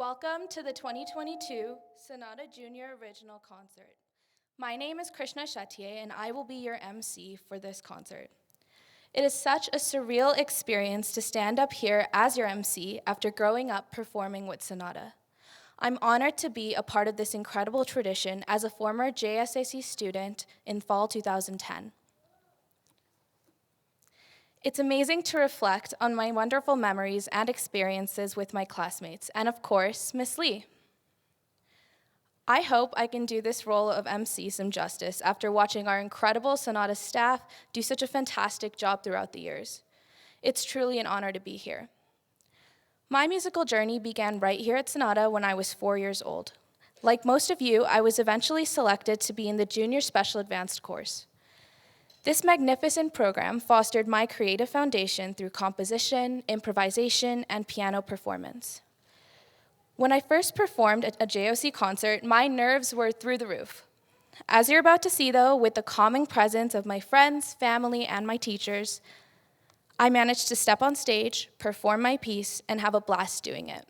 Welcome to the 2022 Sonata Junior Original Concert. My name is Krishna Chetier, and I will be your MC for this concert. It is such a surreal experience to stand up here as your MC after growing up performing with Sonata. I'm honored to be a part of this incredible tradition as a former JSAC student in fall 2010. It's amazing to reflect on my wonderful memories and experiences with my classmates, and of course, Miss Lee. I hope I can do this role of MC some justice after watching our incredible Sonata staff do such a fantastic job throughout the years. It's truly an honor to be here. My musical journey began right here at Sonata when I was 4 years old. Like most of you, I was eventually selected to be in the Junior Special Advanced course. This magnificent program fostered my creative foundation through composition, improvisation, and piano performance. When I first performed at a JOC concert, my nerves were through the roof. As you're about to see, though, with the calming presence of my friends, family, and my teachers, I managed to step on stage, perform my piece, and have a blast doing it.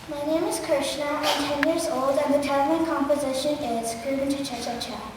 My name is Krishna, I'm 10 years old, and the title of my composition is Groovin' to Cha-Cha-Cha.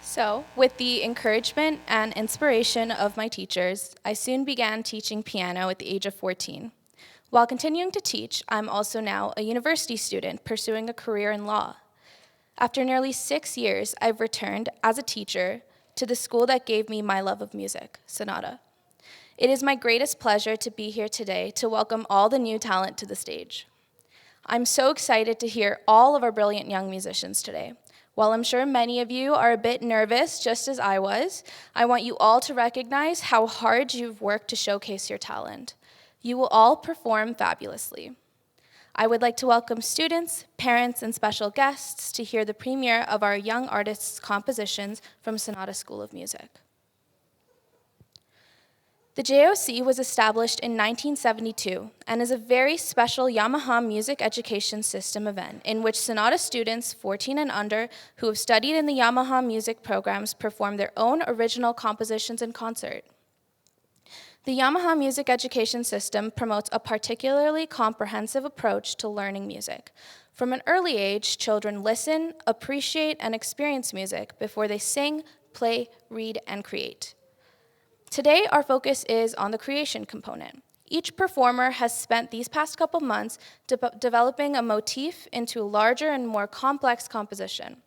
So, with the encouragement and inspiration of my teachers, I soon began teaching piano at the age of 14. While continuing to teach, I'm also now a university student pursuing a career in law. After nearly 6 years, I've returned as a teacher to the school that gave me my love of music, Sonata. It is my greatest pleasure to be here today to welcome all the new talent to the stage. I'm so excited to hear all of our brilliant young musicians today. While I'm sure many of you are a bit nervous, just as I was, I want you all to recognize how hard you've worked to showcase your talent. You will all perform fabulously. I would like to welcome students, parents, and special guests to hear the premiere of our young artists' compositions from Sonata School of Music. The JOC was established in 1972 and is a very special Yamaha Music Education System event in which Sonata students 14 and under who have studied in the Yamaha music programs perform their own original compositions in concert. The Yamaha Music Education System promotes a particularly comprehensive approach to learning music. From an early age, children listen, appreciate, and experience music before they sing, play, read, and create. Today, our focus is on the creation component. Each performer has spent these past couple months developing a motif into a larger and more complex composition.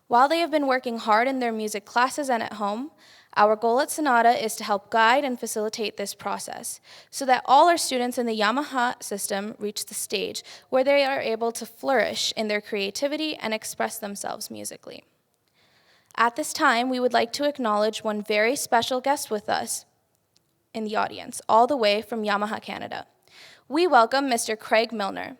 While they have been working hard in their music classes and at home, Our goal at Sonata is to help guide and facilitate this process so that all our students in the Yamaha system reach the stage where they are able to flourish in their creativity and express themselves musically. At this time, we would like to acknowledge one very special guest with us in the audience, all the way from Yamaha, Canada. We welcome Mr. Craig Milner.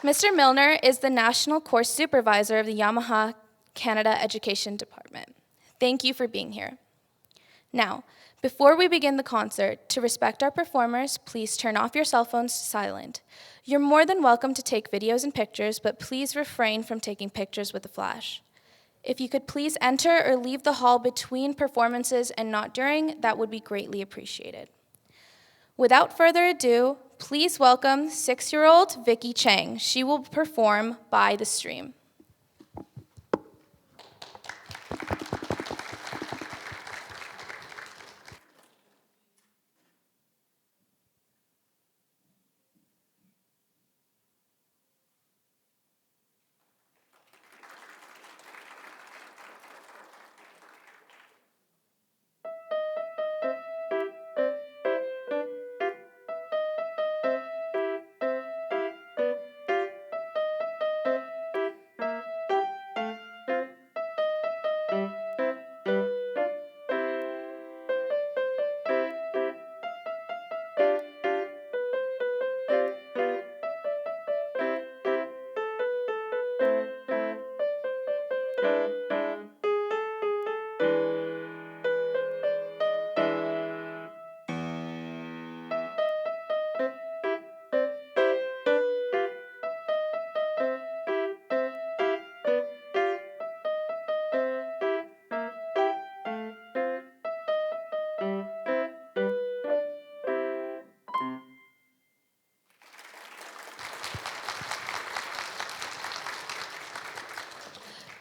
Mr. Milner is the National Course Supervisor of the Yamaha Canada Education Department. Thank you for being here. Now, before we begin the concert, to respect our performers, please turn off your cell phones to silent. You're more than welcome to take videos and pictures, but please refrain from taking pictures with a flash. If you could please enter or leave the hall between performances and not during, that would be greatly appreciated. Without further ado, please welcome 6-year-old Vicky Chang. She will perform By the Stream.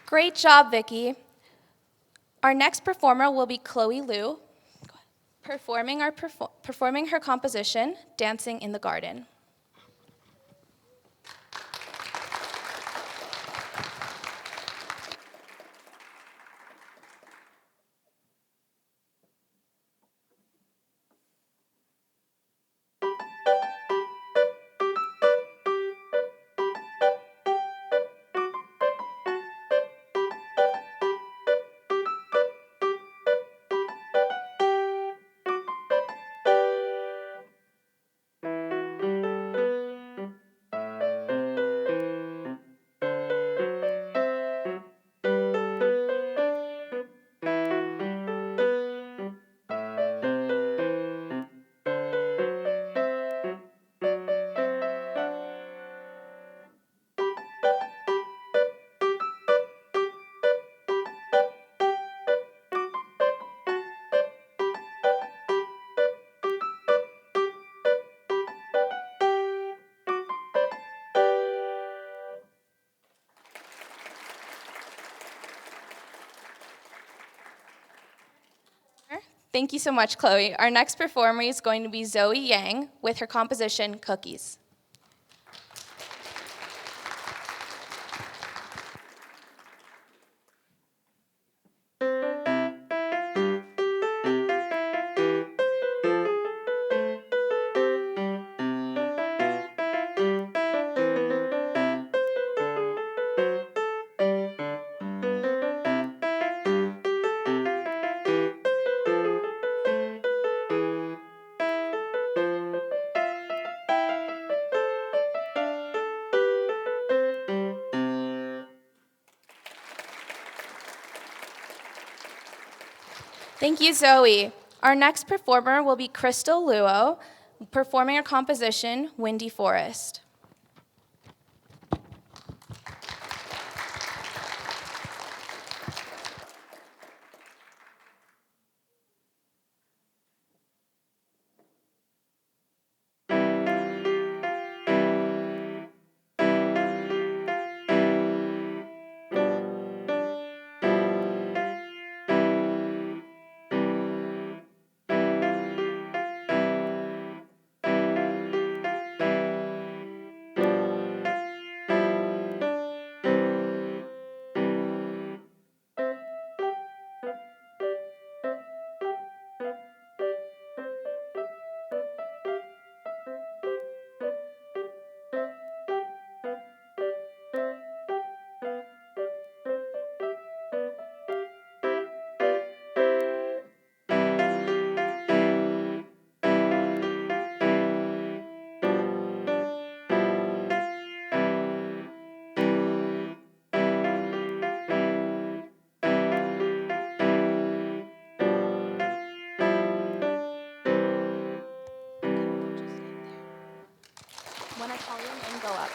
Great job, Vicky. Our next performer will be Chloe Liu, performing her composition, Dancing in the Garden. Thank you so much, Chloe. Our next performer is going to be Zoe Yang with her composition, Cookies. Thank you, Zoe. Our next performer will be Crystal Luo, performing her composition, Windy Forest.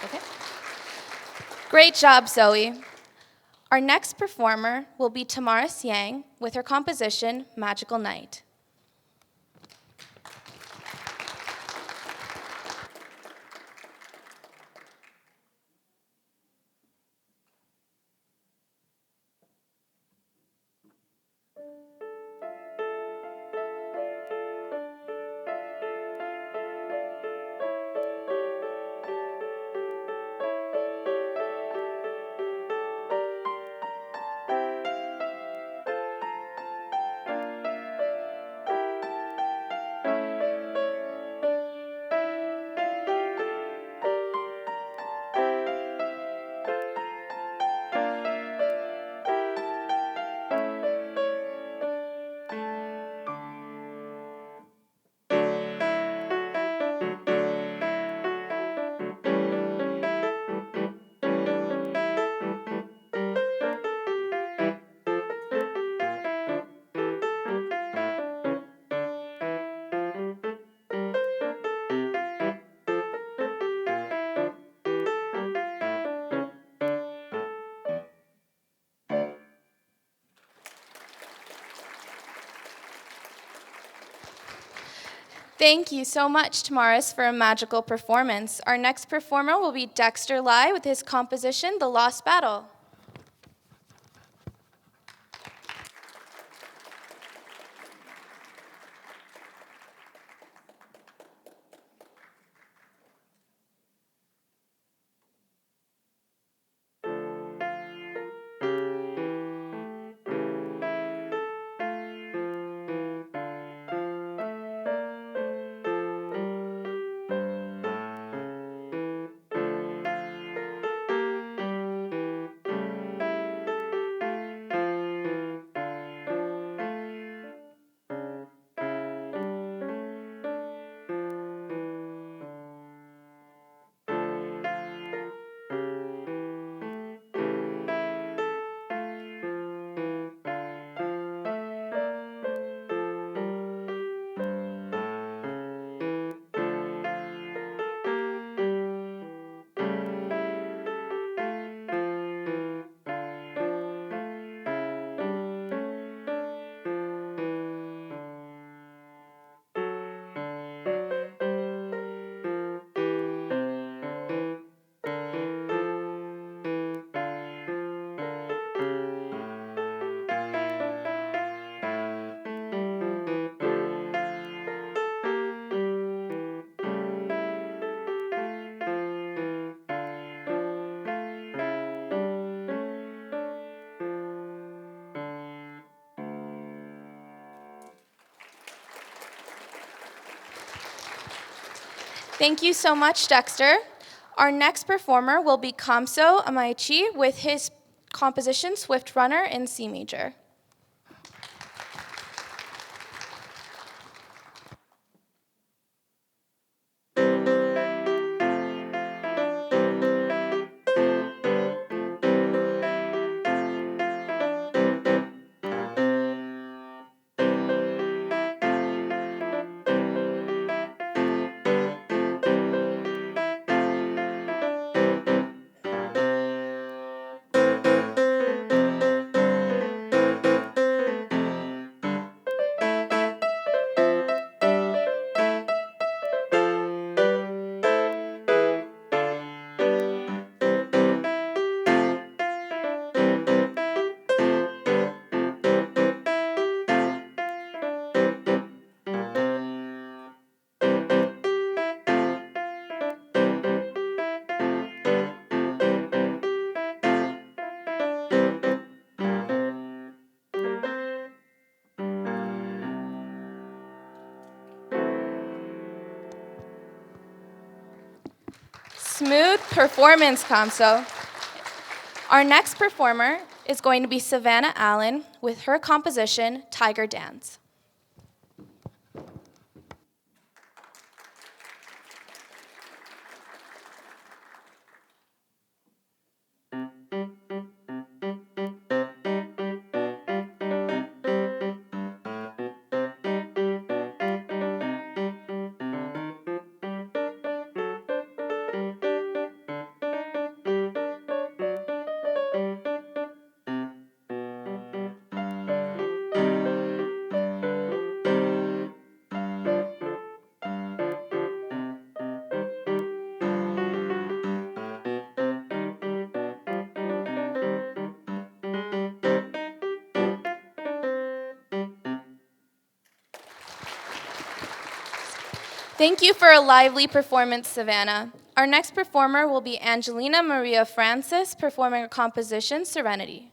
Okay. Great job, Zoe. Our next performer will be Tamara Siang with her composition, Magical Night. Thank you so much, Tamaris, for a magical performance. Our next performer will be Dexter Lai with his composition, The Lost Battle. Thank you so much, Dexter. Our next performer will be Kamso Amaichi with his composition, Swift Runner in C major. Smooth performance, Kamso. Our next performer is going to be Savannah Allen with her composition, Tiger Dance. Thank you for a lively performance, Savannah. Our next performer will be Angelina Maria Francis, performing her composition, Serenity.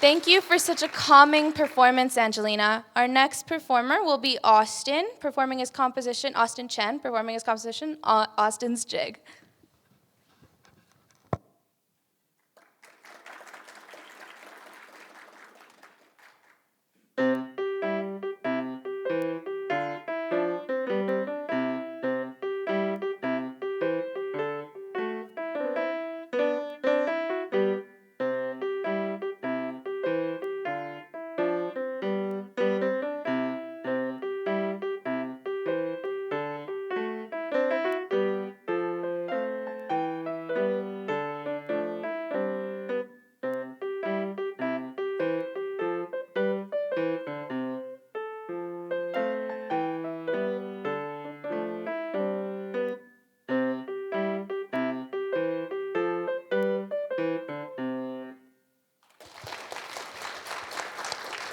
Thank you for such a calming performance, Angelina. Our next performer will be Austin, performing his composition, Austin Chen, performing his composition, Austin's Jig.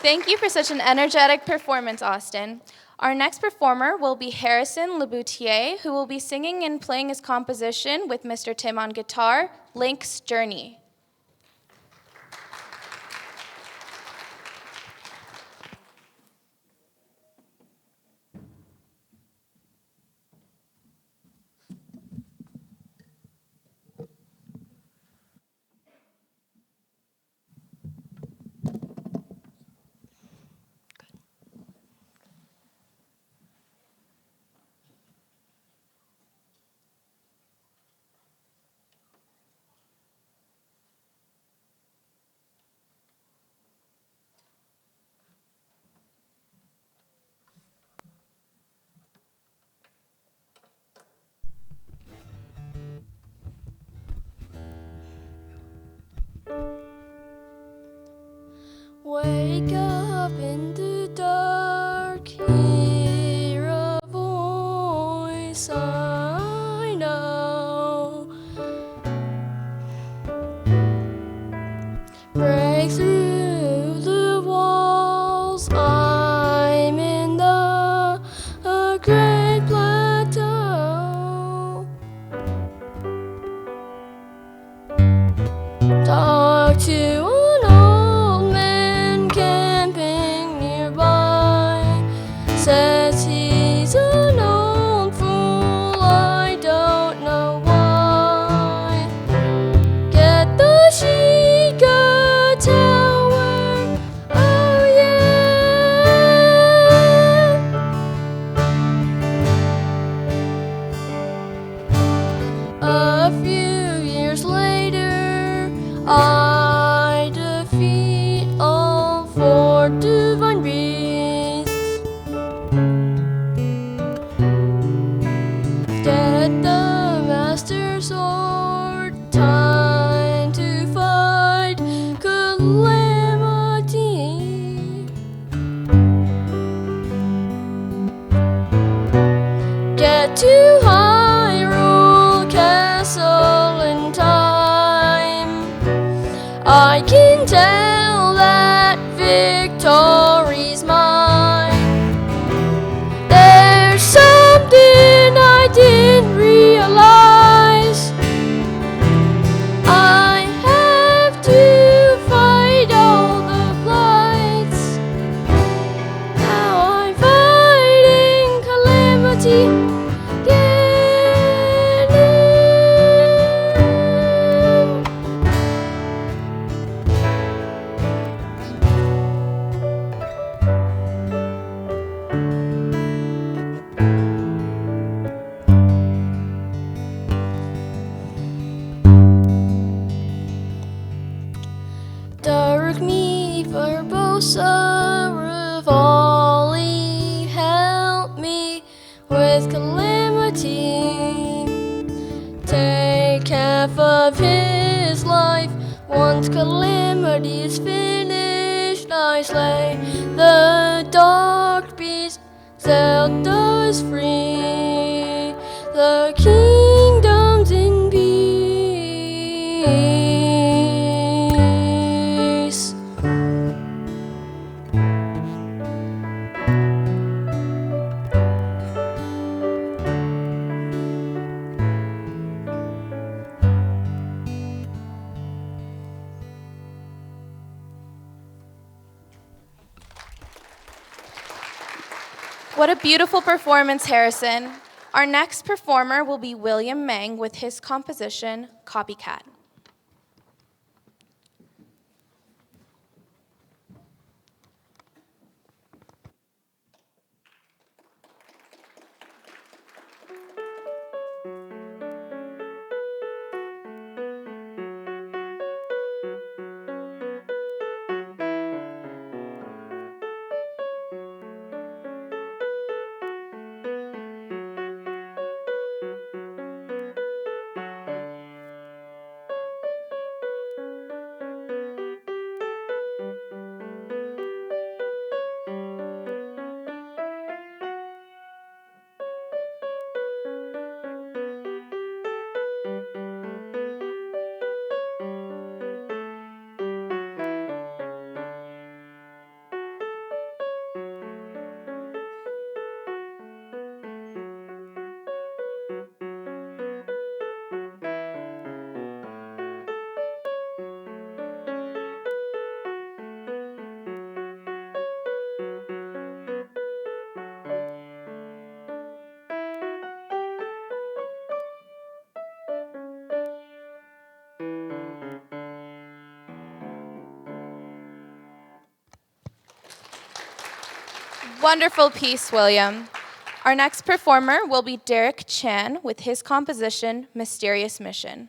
Thank you for such an energetic performance, Austin. Our next performer will be Harrison Laboutier, who will be singing and playing his composition with Mr. Tim on guitar, Link's Journey. Wake up in the dark, hear a voice I know. Break through the walls, I'm in the great plateau. Talk to an old man camping nearby. Says he's an old fool, I don't know why. Get the Chica Tower, oh yeah. A few years later, I defeat all four divine beasts. Get the master sword, time to fight calamity. Get too high with calamity. Take half of his life. Once calamity is finished, I slay the dark beast. Zelda is free. The kingdom's in peace. What a beautiful performance, Harrison. Our next performer will be William Mang with his composition, Copycat. Wonderful piece, William. Our next performer will be Derek Chan with his composition, Mysterious Mission.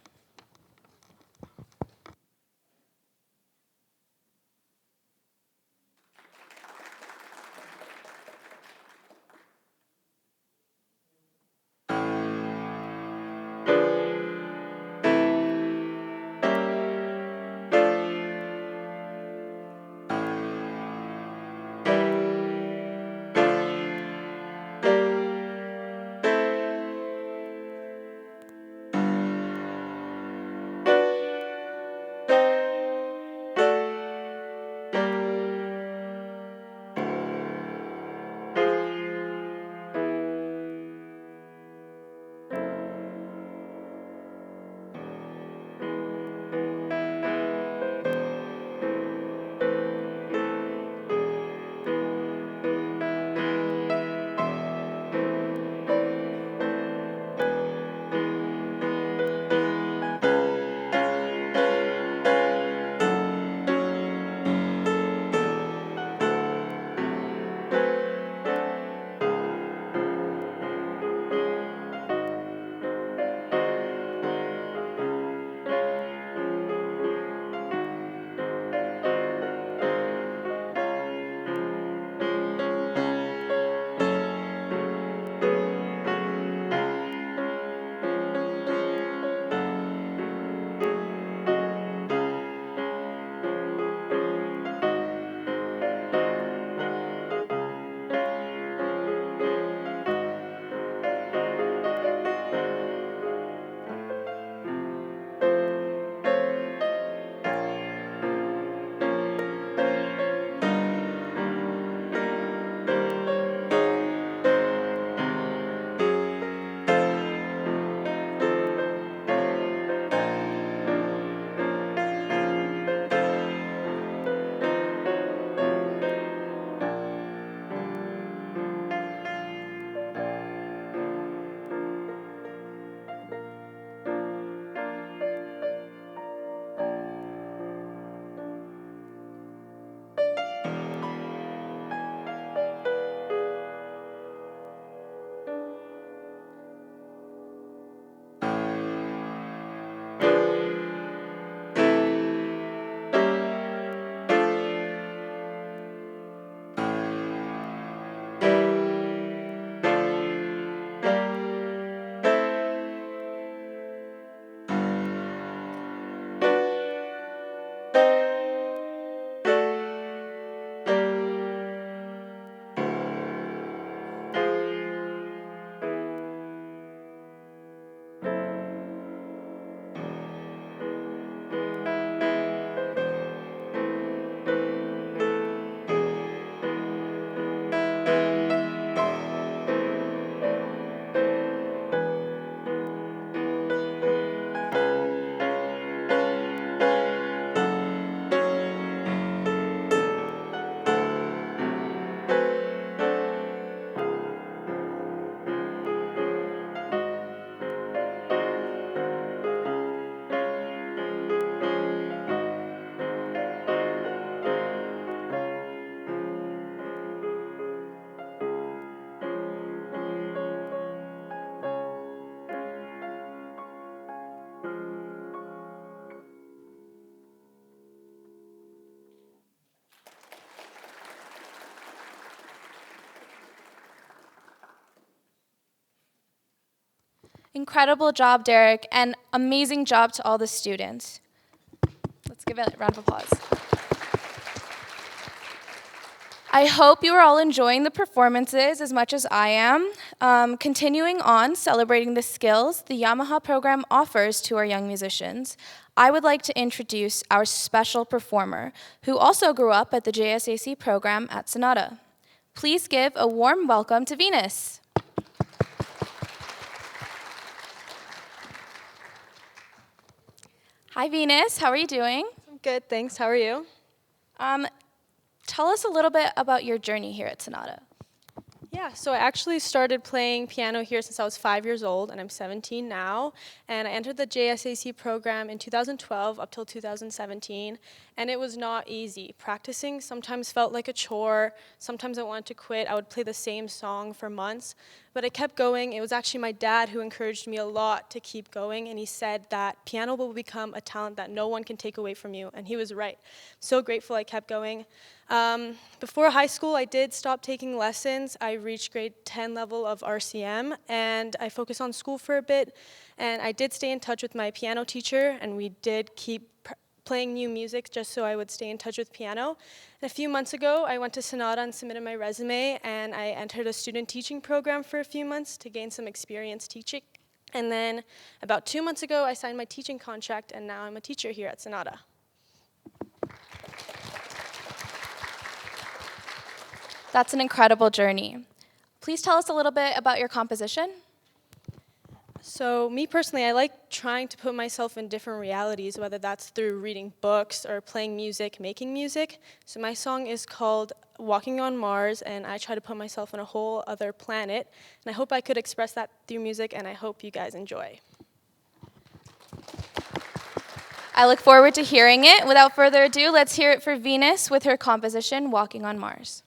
Incredible job, Derek, and amazing job to all the students. Let's give it a round of applause. I hope you are all enjoying the performances as much as I am. Continuing on, celebrating the skills the Yamaha program offers to our young musicians, I would like to introduce our special performer, who also grew up at the JSAC program at Sonata. Please give a warm welcome to Venus. Hi, Venus. How are you doing? I'm good, thanks. How are you? Tell us a little bit about your journey here at Sonata. Yeah, so I actually started playing piano here since I was 5 years old, and I'm 17 now. And I entered the JSAC program in 2012 up till 2017, and it was not easy. Practicing sometimes felt like a chore. Sometimes I wanted to quit. I would play the same song for months, but I kept going. It was actually my dad who encouraged me a lot to keep going, and he said that piano will become a talent that no one can take away from you, and he was right. So grateful I kept going. Before high school, I did stop taking lessons. I reached grade 10 level of RCM, and I focused on school for a bit. And I did stay in touch with my piano teacher, and we did keep playing new music just so I would stay in touch with piano. And a few months ago, I went to Sonata and submitted my resume, and I entered a student teaching program for a few months to gain some experience teaching. And then about 2 months ago, I signed my teaching contract, and now I'm a teacher here at Sonata. That's an incredible journey. Please tell us a little bit about your composition. So me personally, I like trying to put myself in different realities, whether that's through reading books or playing music, making music. So my song is called Walking on Mars, and I try to put myself on a whole other planet. And I hope I could express that through music, and I hope you guys enjoy. I look forward to hearing it. Without further ado, let's hear it for Venus with her composition, Walking on Mars.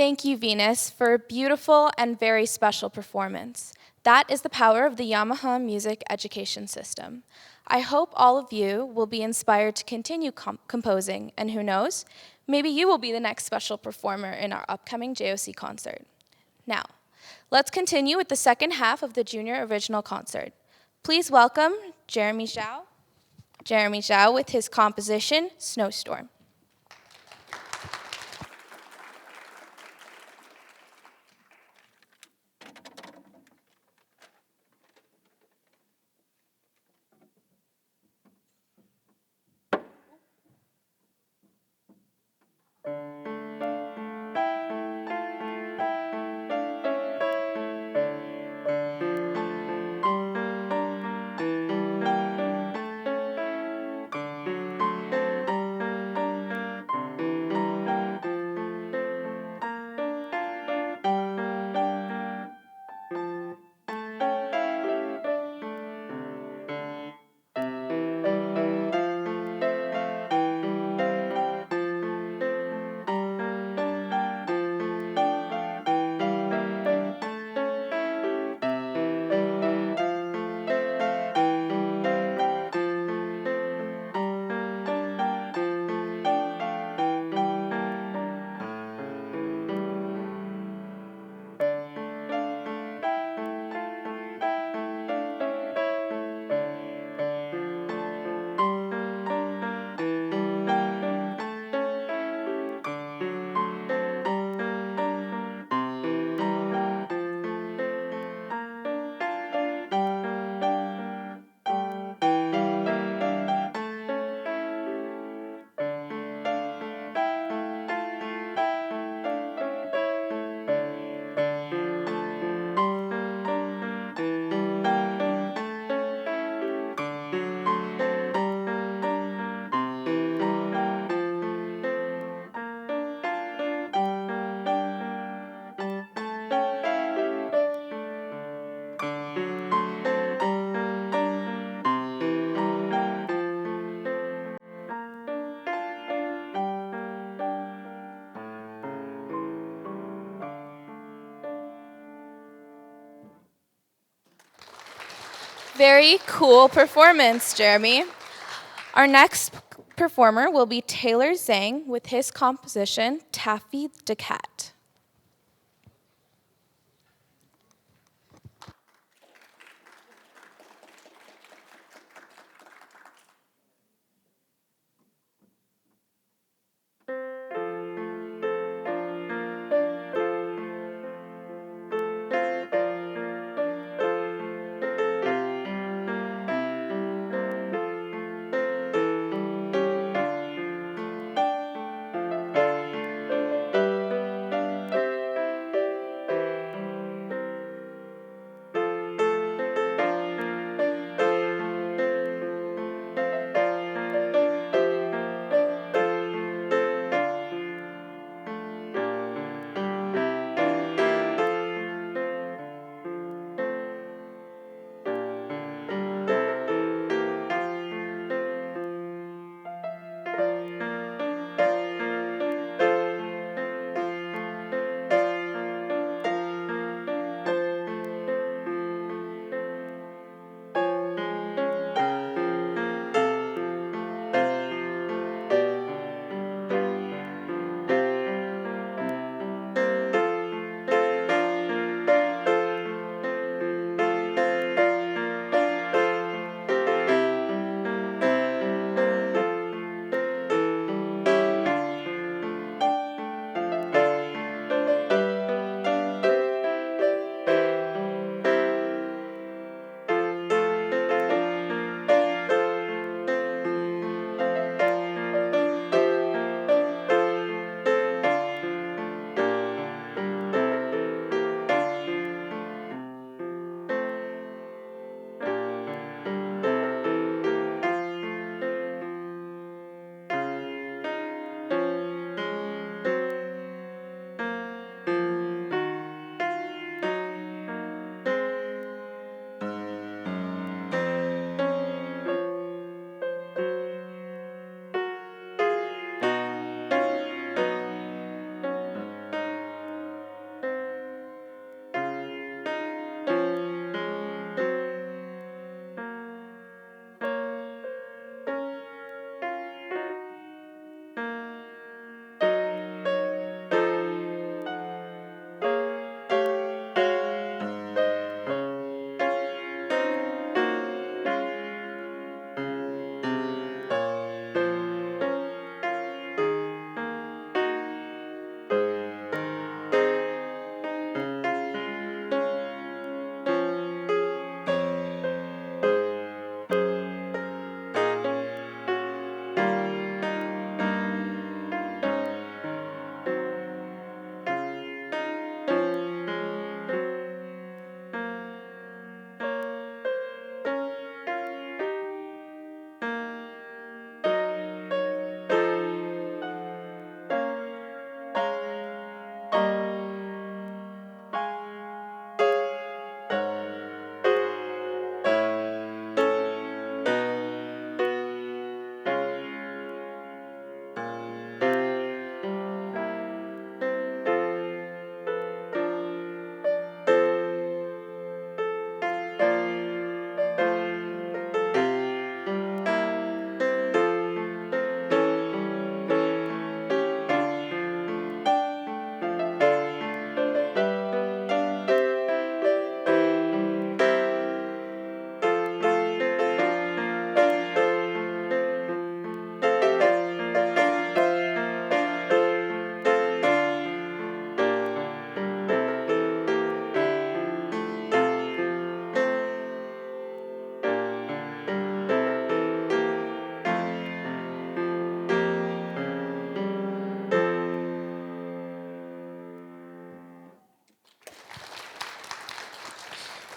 thank you, Venus, for a beautiful and very special performance. That is the power of the Yamaha Music Education System. I hope all of you will be inspired to continue composing, and who knows, maybe you will be the next special performer in our upcoming JOC concert. Now, let's continue with the second half of the Junior Original Concert. Please welcome Jeremy Zhao. Jeremy Zhao with his composition, Snowstorm. Very cool performance, Jeremy. Our next performer will be Taylor Zhang with his composition, Taffy the Cat.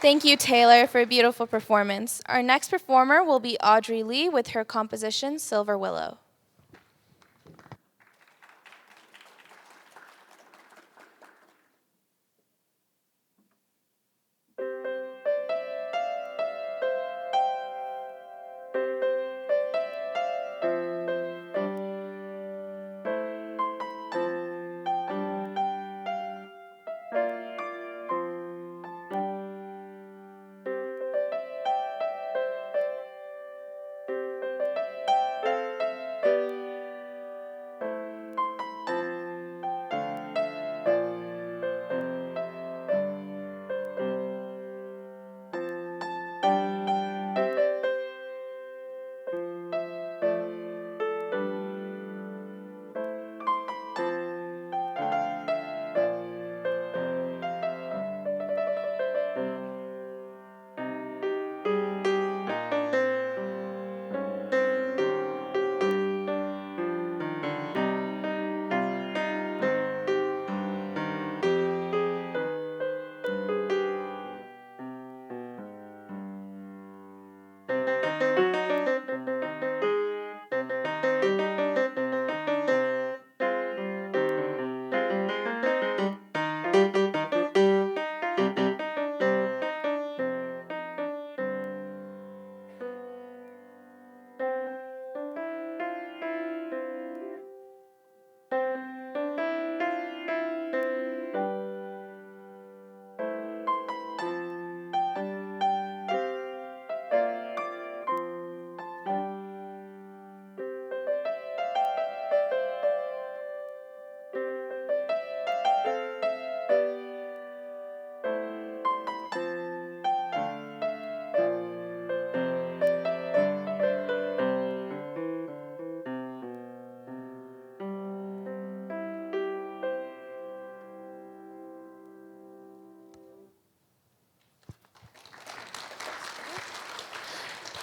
Thank you, Taylor, for a beautiful performance. Our next performer will be Audrey Lee with her composition, Silver Willow.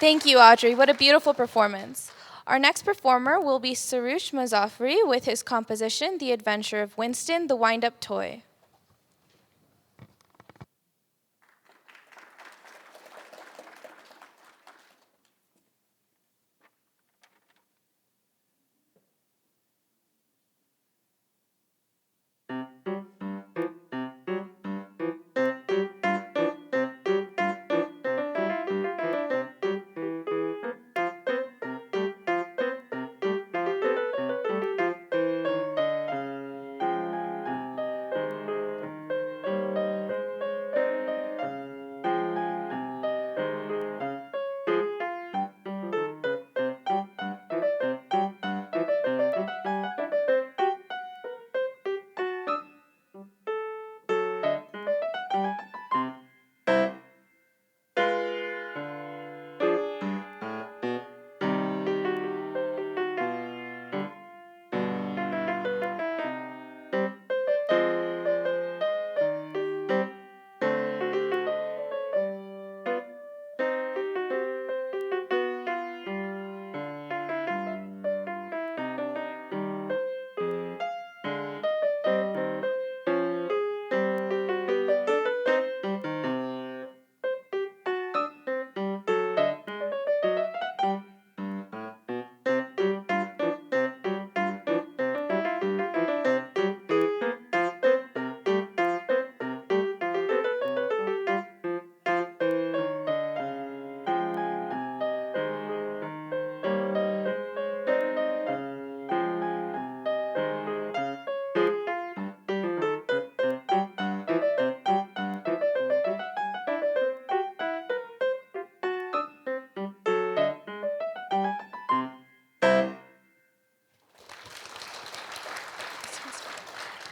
Thank you, Audrey. What a beautiful performance. Our next performer will be Sarush Mazafri with his composition, The Adventure of Winston, the Wind-Up Toy.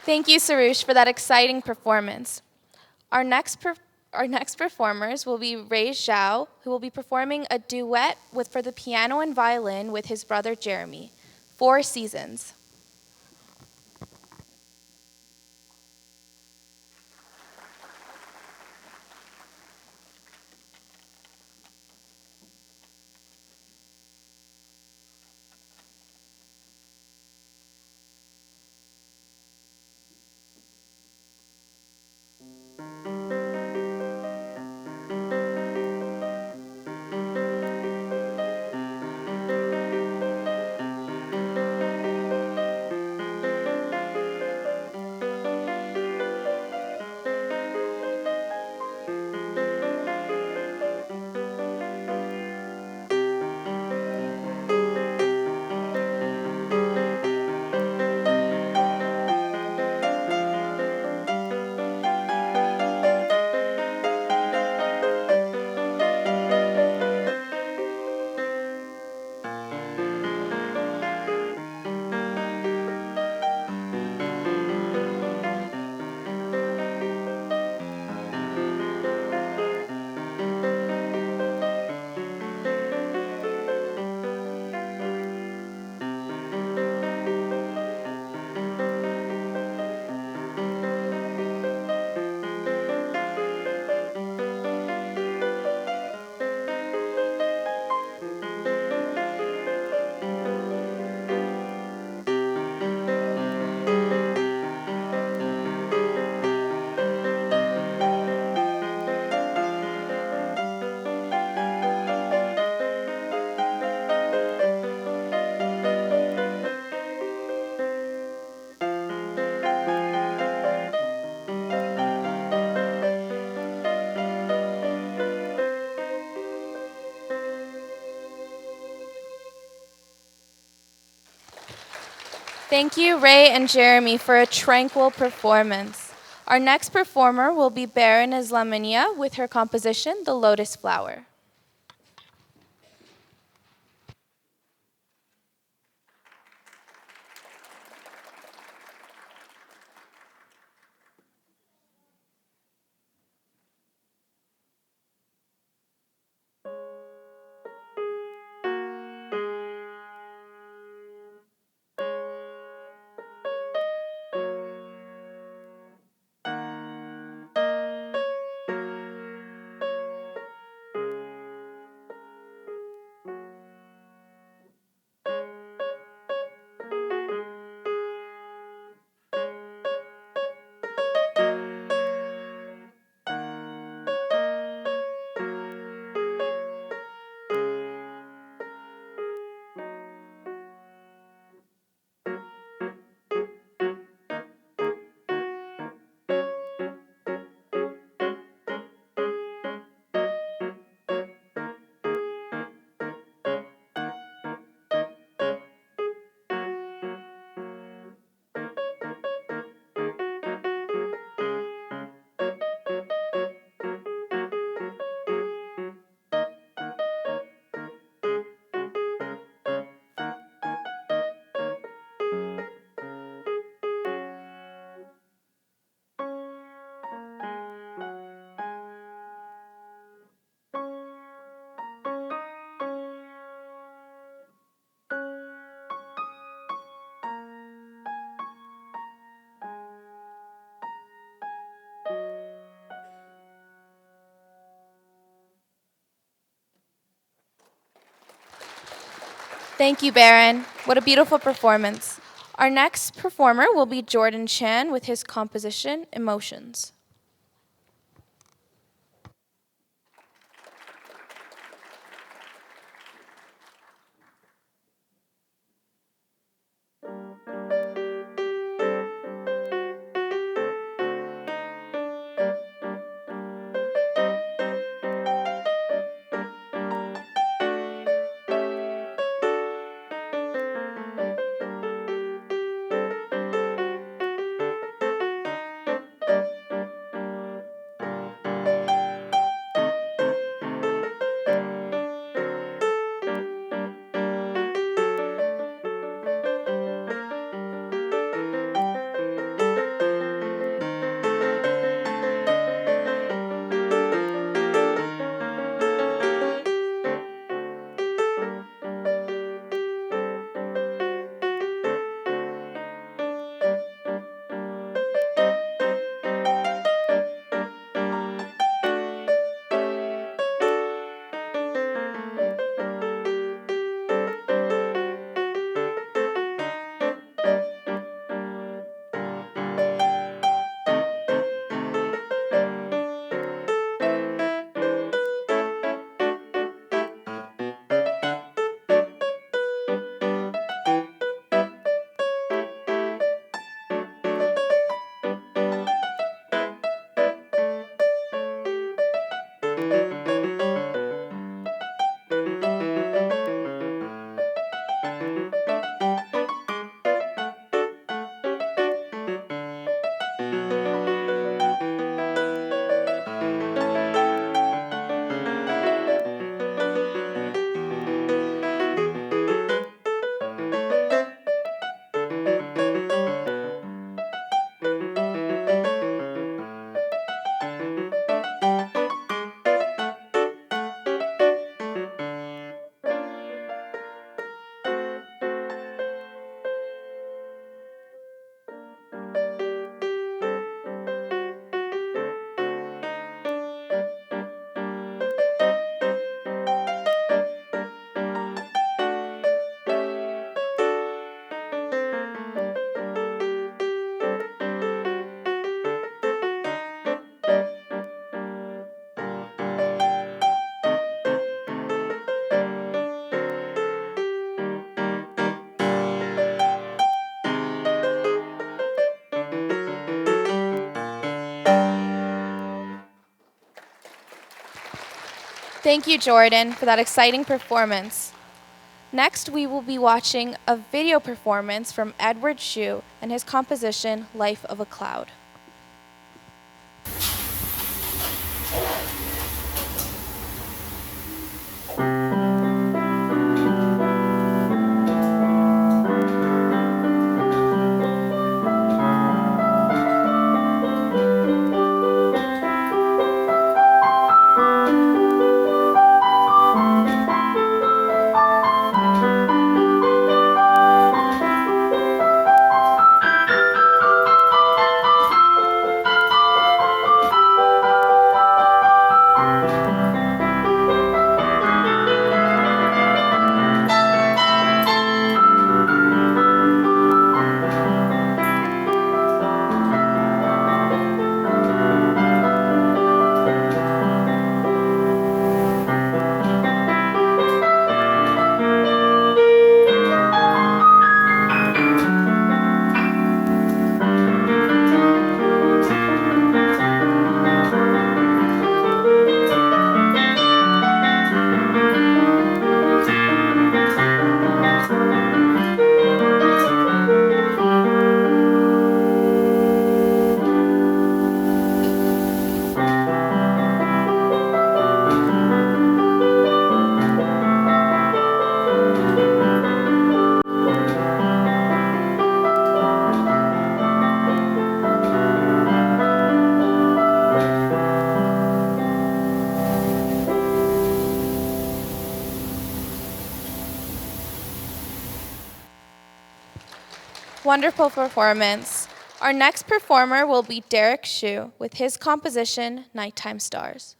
Thank you, Sarush, for that exciting performance. Our next, our next performers will be Ray Zhao, who will be performing a duet for the piano and violin with his brother Jeremy, Four Seasons. Thank you, Ray and Jeremy, for a tranquil performance. Our next performer will be Baron Islamania with her composition, The Lotus Flower. Thank you, Baron. What a beautiful performance. Our next performer will be Jordan Chan with his composition, Emotions. Thank you, Jordan, for that exciting performance. Next, we will be watching a video performance from Edward Shue and his composition, Life of a Cloud. Wonderful performance. Our next performer will be Derek Shue with his composition, Nighttime Stars.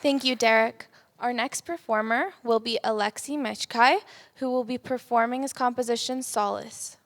Thank you, Derek. Our next performer will be Alexei Mechkai, who will be performing his composition, Solace.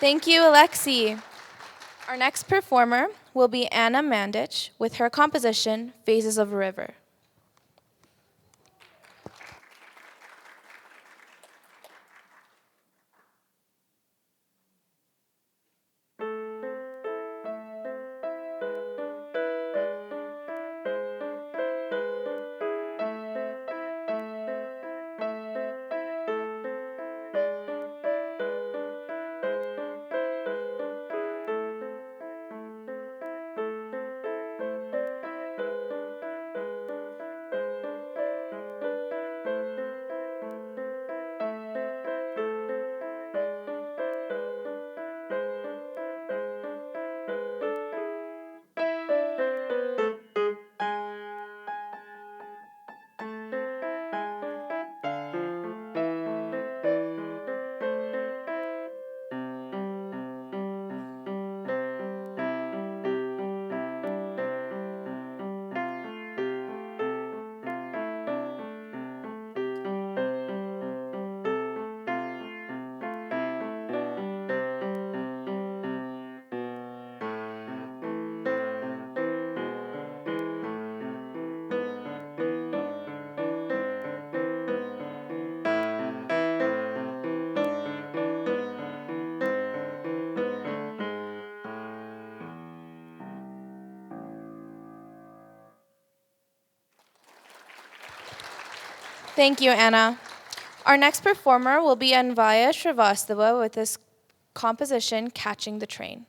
Thank you, Alexi. Our next performer will be Anna Mandich with her composition, Phases of a River. Thank you, Anna. Our next performer will be Anvaya Shrivastava with his composition, Catching the Train.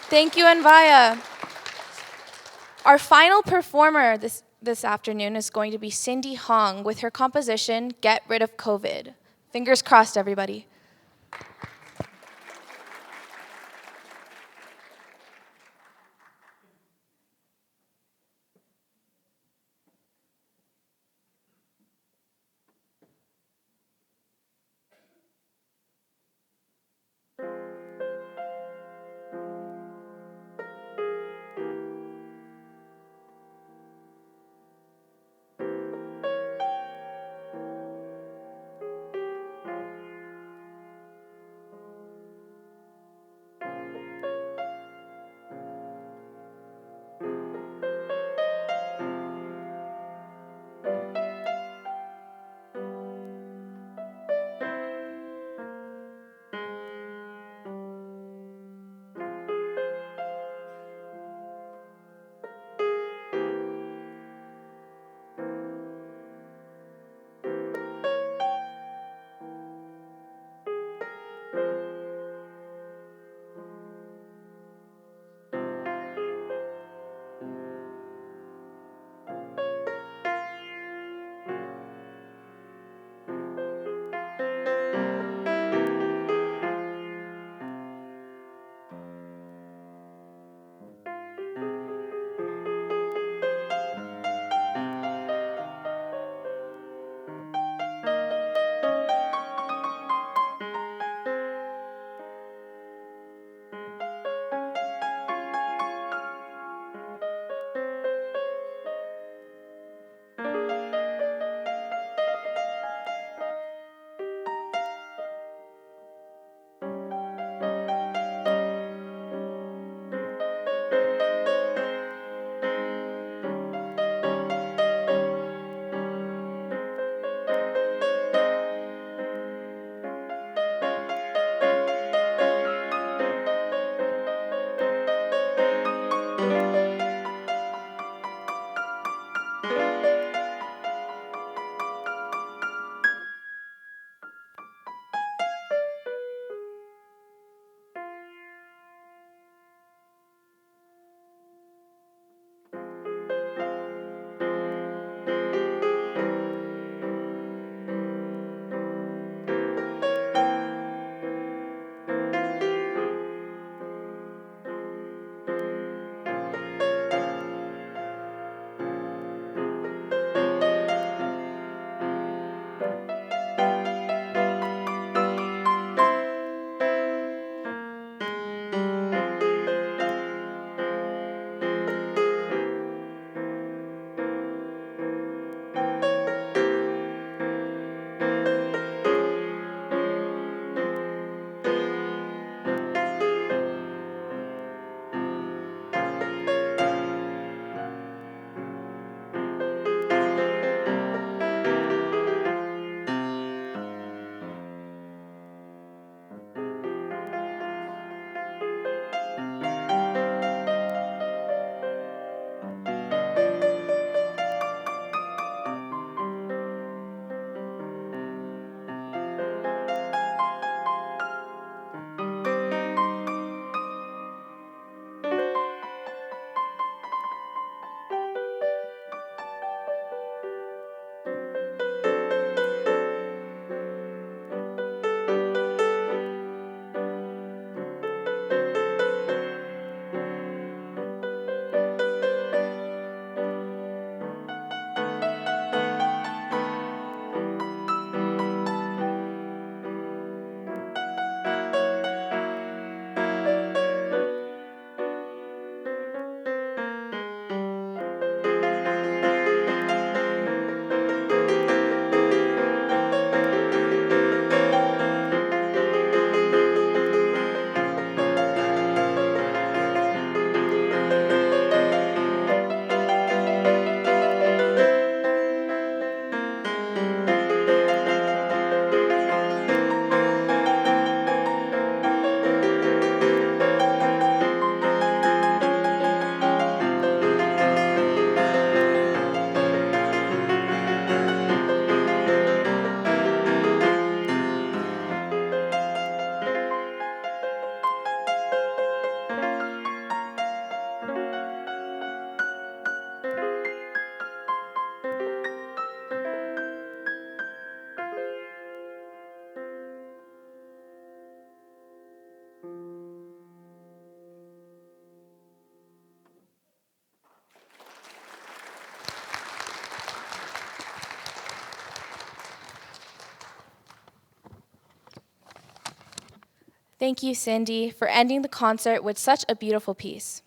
Thank you, Anvaya. Our final performer this afternoon is going to be Cindy Hong with her composition, Get Rid of COVID. Fingers crossed, everybody. Thank you, Cindy, for ending the concert with such a beautiful piece.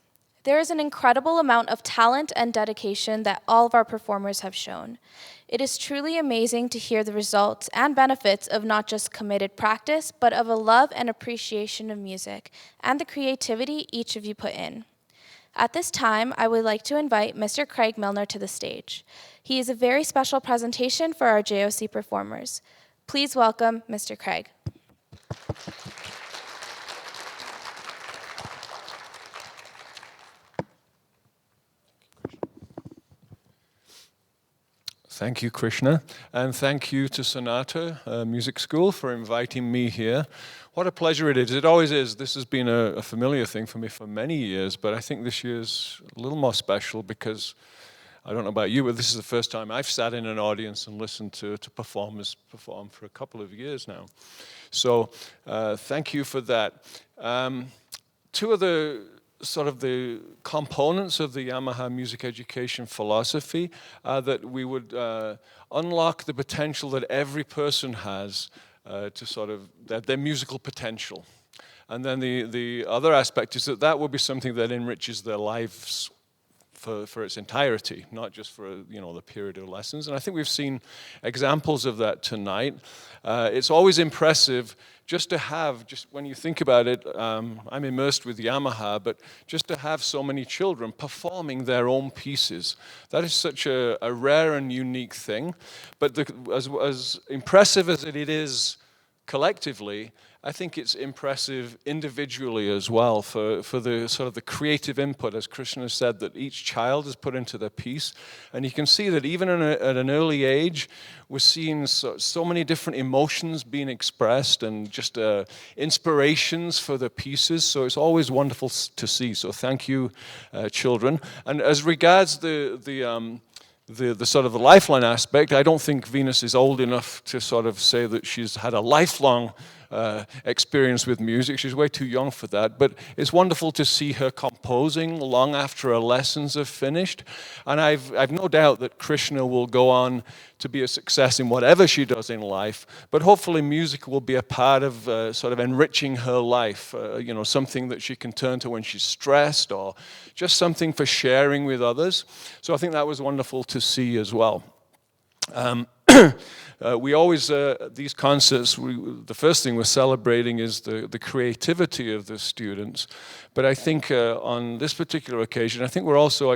There is an incredible amount of talent and dedication that all of our performers have shown. It is truly amazing to hear the results and benefits of not just committed practice, but of a love and appreciation of music and the creativity each of you put in. At this time, I would like to invite Mr. Craig Milner to the stage. He is a very special presentation for our JOC performers. Please welcome Mr. Craig. Thank you, Krishna, and thank you to Sonata Music School for inviting me here. What a pleasure it is. It always is. This has been a familiar thing for me for many years, but I think this year's a little more special because, I don't know about you, but this is the first time I've sat in an audience and listened to performers perform for a couple of years now. So thank you for that. Two of the sort of the components of the Yamaha music education philosophy that we would unlock the potential that every person has to sort of their musical potential. And then the other aspect is that that will be something that enriches their lives for its entirety, not just for the period of lessons. And I think we've seen examples of that tonight. It's always impressive just to have, just when you think about it, I'm immersed with Yamaha, but just to have so many children performing their own pieces, that is such a rare and unique thing. But as impressive as it is collectively, I think it's impressive individually as well for the sort of the creative input, as Krishna said, that each child has put into their piece. And you can see that even at an early age, we're seeing so many different emotions being expressed and just inspirations for the pieces. So it's always wonderful to see. So thank you, children. And as regards the sort of the lifeline aspect, I don't think Venus is old enough to sort of say that she's had a lifelong experience with music. She's way too young for that, but it's wonderful to see her composing long after her lessons are finished. And I've no doubt that Krishna will go on to be a success in whatever she does in life, but hopefully music will be a part of sort of enriching her life, something that she can turn to when she's stressed or just something for sharing with others. So I think that was wonderful to see as well. We always, these concerts, the first thing we're celebrating is the creativity of the students. But I think on this particular occasion, I think we're also,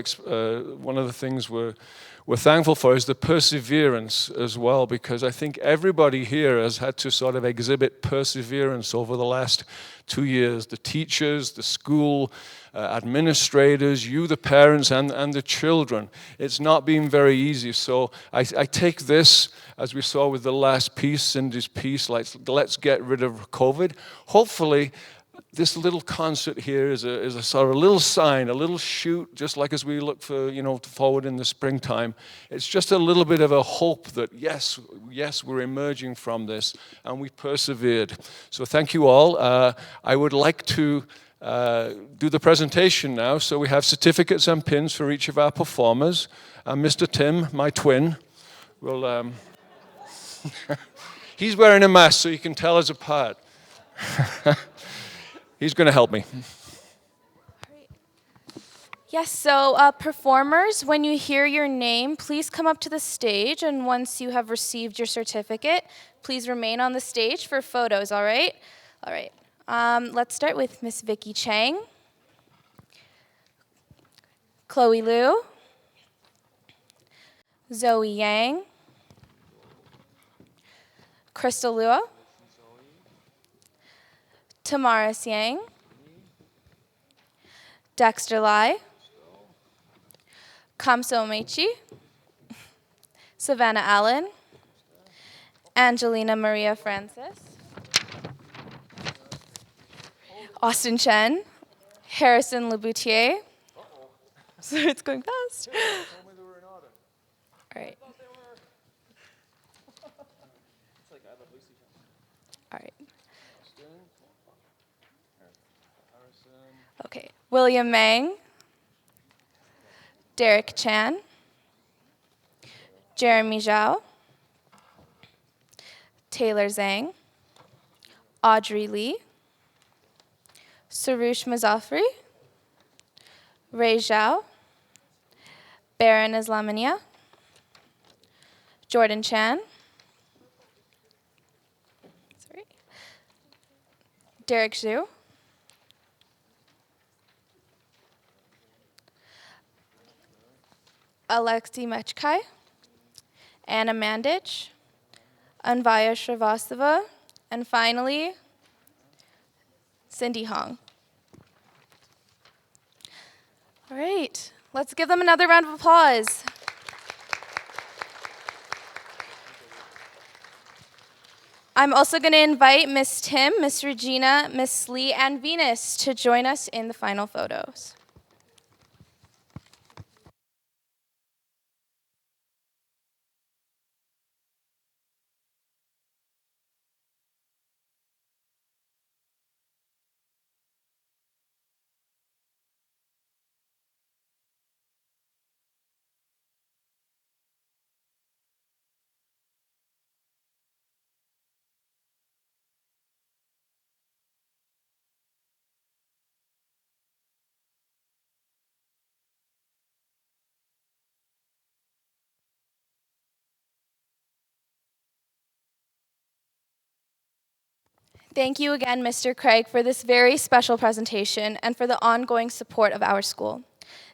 one of the things we're thankful for is the perseverance as well, because I think everybody here has had to sort of exhibit perseverance over the last 2 years. The teachers, the school administrators, you, the parents, and the children. It's not been very easy. So I take this, as we saw with the last piece, Cindy's piece, let's get rid of COVID. Hopefully, this little concert here is a sort of a little sign, a little shoot, just like as we look for, forward in the springtime. It's just a little bit of a hope that, yes, we're emerging from this, and we persevered. So thank you all. I would like to do the presentation now. So we have certificates and pins for each of our performers. Mr. Tim, my twin, will... he's wearing a mask, so you can tell us apart. He's going to help me. Yes, so performers, when you hear your name, please come up to the stage, and once you have received your certificate, please remain on the stage for photos, all right? All right. Let's start with Miss Vicky Chang, Chloe Liu, Zoe Yang, Crystal Lua, Tamara Siang, Dexter Lai, Kamso Mechi, Savannah Allen, Angelina Maria Francis, Austin Chen, Harrison Laboutier. So it's going fast. All right. All right. Okay. William Mang, Derek Chan, Jeremy Zhao, Taylor Zhang, Audrey Lee, Sarush Mazafri, Ray Zhao, Baron Islamania, Jordan Chan, Derek Zhu, Alexei Mechkai, Anna Mandich, Anvaya Shrivastava, and finally, Cindy Hong. All right, let's give them another round of applause. I'm also going to invite Miss Tim, Miss Regina, Miss Lee, and Venus to join us in the final photos. Thank you again, Mr. Craig, for this very special presentation and for the ongoing support of our school.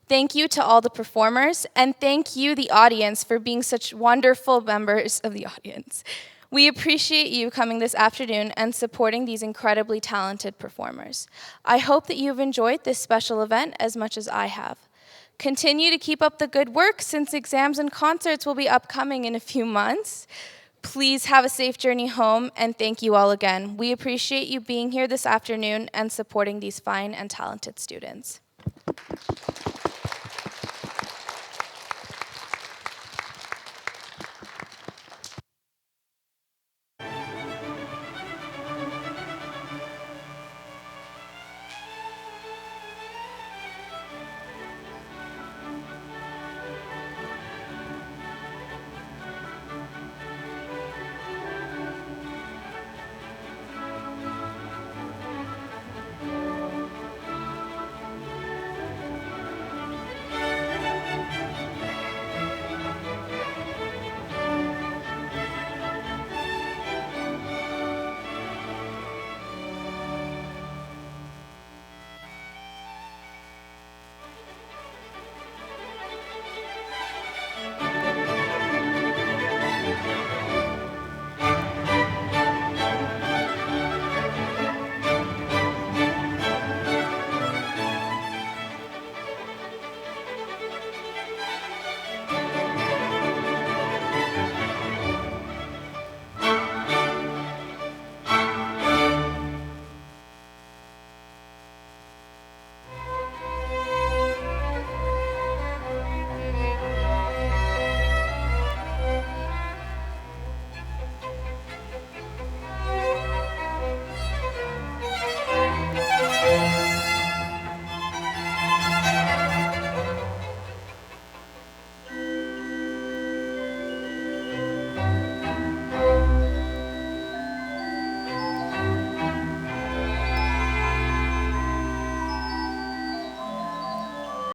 Thank you to all the performers, and thank you, the audience, for being such wonderful members of the audience. We appreciate you coming this afternoon and supporting these incredibly talented performers. I hope that you've enjoyed this special event as much as I have. Continue to keep up the good work since exams and concerts will be upcoming in a few months. Please have a safe journey home, and thank you all again. We appreciate you being here this afternoon and supporting these fine and talented students.